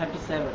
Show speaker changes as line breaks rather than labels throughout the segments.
37।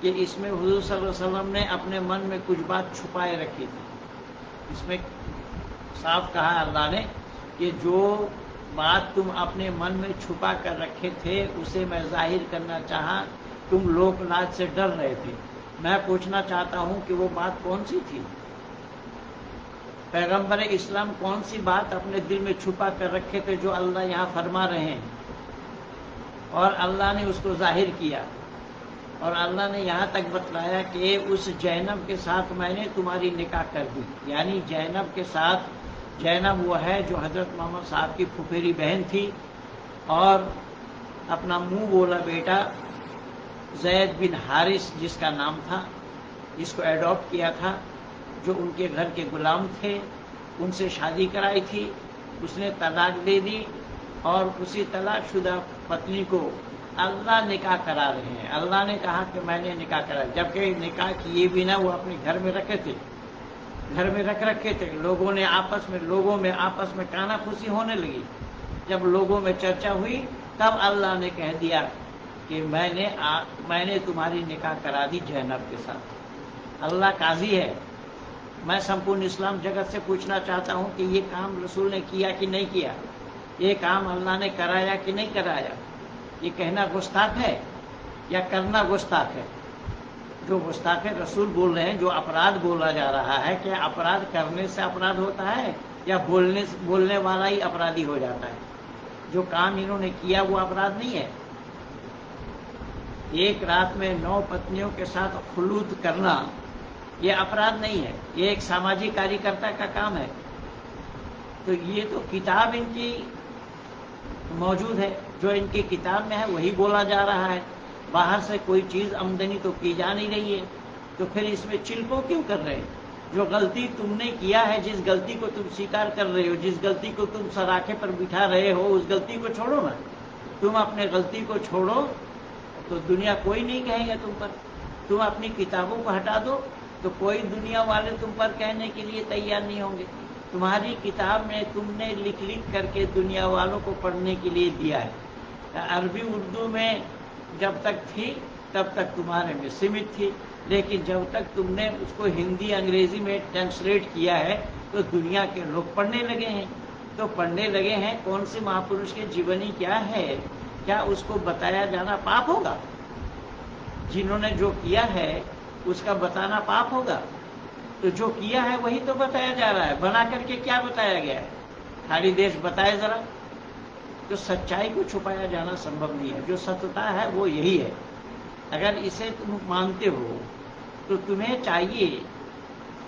کہ اس میں حضور صلی اللہ علیہ وسلم نے اپنے من میں کچھ بات چھپائے رکھی تھی. اس میں صاف کہا اللہ نے کہ جو بات تم اپنے من میں چھپا کر رکھے تھے اسے میں ظاہر کرنا چاہا، تم لوک لاج سے ڈر رہے تھے. میں پوچھنا چاہتا ہوں کہ وہ بات کون سی تھی؟ پیغمبر اسلام کون سی بات اپنے دل میں چھپا کر رکھے تھے جو اللہ یہاں فرما رہے ہیں، اور اللہ نے اس کو ظاہر کیا. اور اللہ نے یہاں تک بتلایا کہ اس زینب کے ساتھ میں نے تمہاری نکاح کر دی. یعنی زینب کے ساتھ، زینب وہ ہے جو حضرت محمد صاحب کی پھپھیری بہن تھی، اور اپنا منہ بولا بیٹا زید بن حارث جس کا نام تھا، جس کو ایڈاپٹ کیا تھا، جو ان کے گھر کے غلام تھے، ان سے شادی کرائی تھی. اس نے طلاق دے دی، اور اسی طلاق شدہ پتنی کو اللہ نکاح کرا رہے ہیں. اللہ نے کہا کہ میں نے نکاح کرا، جبکہ نکاح کیے بھی نہ، وہ اپنے گھر میں رکھے تھے، گھر میں رکھے تھے. لوگوں میں آپس میں کانا پھوسی ہونے لگی. جب لوگوں میں چرچا ہوئی تب اللہ نے کہہ دیا کہ میں نے تمہاری نکاح کرا دی زینب کے ساتھ. اللہ قاضی ہے. میں سمپورن اسلام جگت سے پوچھنا چاہتا ہوں کہ یہ کام رسول نے کیا کہ نہیں کیا؟ یہ کام اللہ نے کرایا کہ نہیں کرایا؟ یہ کہنا گستاخ ہے یا کرنا گستاخ ہے؟ جو گستاخ رسول بول رہے ہیں، جو اپرادھ بولا جا رہا ہے، کیا اپرادھ کرنے سے اپرادھ ہوتا ہے یا بولنے والا ہی اپرادھی ہو جاتا ہے؟ جو کام انہوں نے کیا وہ اپرادھ نہیں ہے. ایک رات میں 9 پتنیوں کے ساتھ خلوت کرنا یہ اپرادھ نہیں ہے، یہ ایک سماجی کاریہ کا کام ہے. تو یہ تو کتاب ان کی موجود ہے، جو ان کی کتاب میں ہے وہی بولا جا رہا ہے. باہر سے کوئی چیز آمدنی تو کی جا نہیں رہی ہے. تو پھر اس میں چلپو کیوں کر رہے ہیں؟ جو غلطی تم نے کیا ہے، جس غلطی کو تم سویکار کر رہے ہو، جس غلطی کو تم سراکھے پر بٹھا رہے ہو، اس غلطی کو چھوڑو نا. تم اپنے غلطی کو چھوڑو تو دنیا کوئی نہیں کہے گا تم پر. تم اپنی کتابوں کو ہٹا دو تو کوئی دنیا والے تم پر کہنے کے لیے تیار نہیں ہوں گے. تمہاری کتاب میں تم نے لکھ کر کے دنیا والوں کو پڑھنے کے لیے دیا ہے. عربی اردو میں جب تک تھی تب تک تمہارے میں سمت تھی، لیکن جب تک تم نے اس کو ہندی انگریزی میں ٹرانسلیٹ کیا ہے تو دنیا کے لوگ پڑھنے لگے ہیں. تو پڑھنے لگے ہیں کون سے مہاپروش کے جیونی کیا ہے، کیا اس کو بتایا جانا پاپ ہوگا؟ جنہوں نے جو کیا ہے اس کا بتانا پاپ ہوگا؟ تو جو کیا ہے وہی تو بتایا جا رہا ہے. بنا کر کے کیا بتایا گیا ہے؟ خالی دیش بتائے ذرا. تو سچائی کو چھپایا جانا سمبھو نہیں ہے. جو ستتا ہے وہ یہی ہے. اگر اسے تم مانتے ہو تو تمہیں چاہیے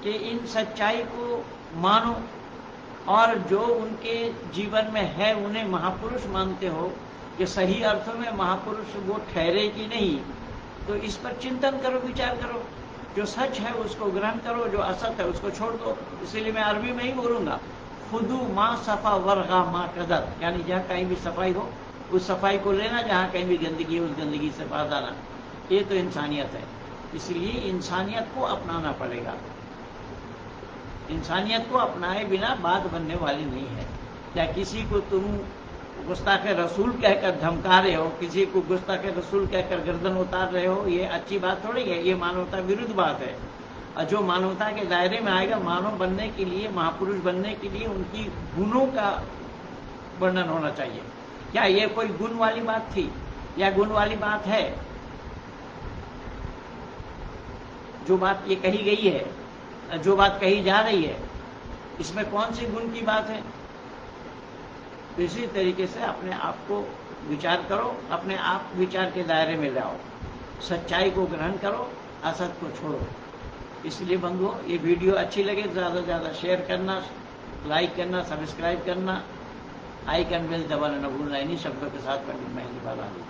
کہ ان سچائی کو مانو، اور جو ان کے جیون میں ہے انہیں مہاپروش مانتے ہو کہ صحیح ارتھوں میں مہاپروش وہ ٹھہرے کہ نہیں، تو اس پر چنتن کرو، وچار کرو. جو سچ ہے اس کو گرہن کرو، جو است ہے اس کو چھوڑ دو. اسی لیے میں عربی میں ہی بولوں گا، خودو ماں صفا ورغا ماں قدر. یعنی جہاں کہیں بھی صفائی ہو اس صفائی کو لینا، جہاں کہیں بھی گندگی ہو اس گندگی سے باز آنا. یہ تو انسانیت ہے. اس لیے انسانیت کو اپنانا پڑے گا. انسانیت کو اپنائے بنا بات بننے والی نہیں ہے. یا کسی کو تم گستاخ رسول کہہ کر دھمکا رہے ہو، کسی کو گستاخ رسول کہہ کر گردن اتار رہے ہو، یہ اچھی بات تھوڑی ہے. یہ مانوتا ورودھ بات ہے. اور جو مانوتا کے دائرے میں آئے گا، مانو بننے کے لیے، مہاپروش بننے کے لیے ان کی گنوں کا ورنن ہونا چاہیے. کیا یہ کوئی گن والی بات تھی یا گن والی بات ہے؟ جو بات یہ کہی گئی ہے، جو بات کہی جا رہی ہے، اس میں کون سی گن کی بات ہے؟ اسی طریقے سے اپنے آپ کو وچار کرو، اپنے آپ وچار کے دائرے میں لاؤ، سچائی کو گرہن کرو، اسد کو چھوڑو. اس لیے بندھو، یہ ویڈیو اچھی لگے زیادہ سے زیادہ شیئر کرنا، لائک کرنا، سبسکرائب کرنا، آئیکن بیل دبانا نہ بھولنا. انہی شبدوں کے ساتھ پنڈت مہندی بال علی.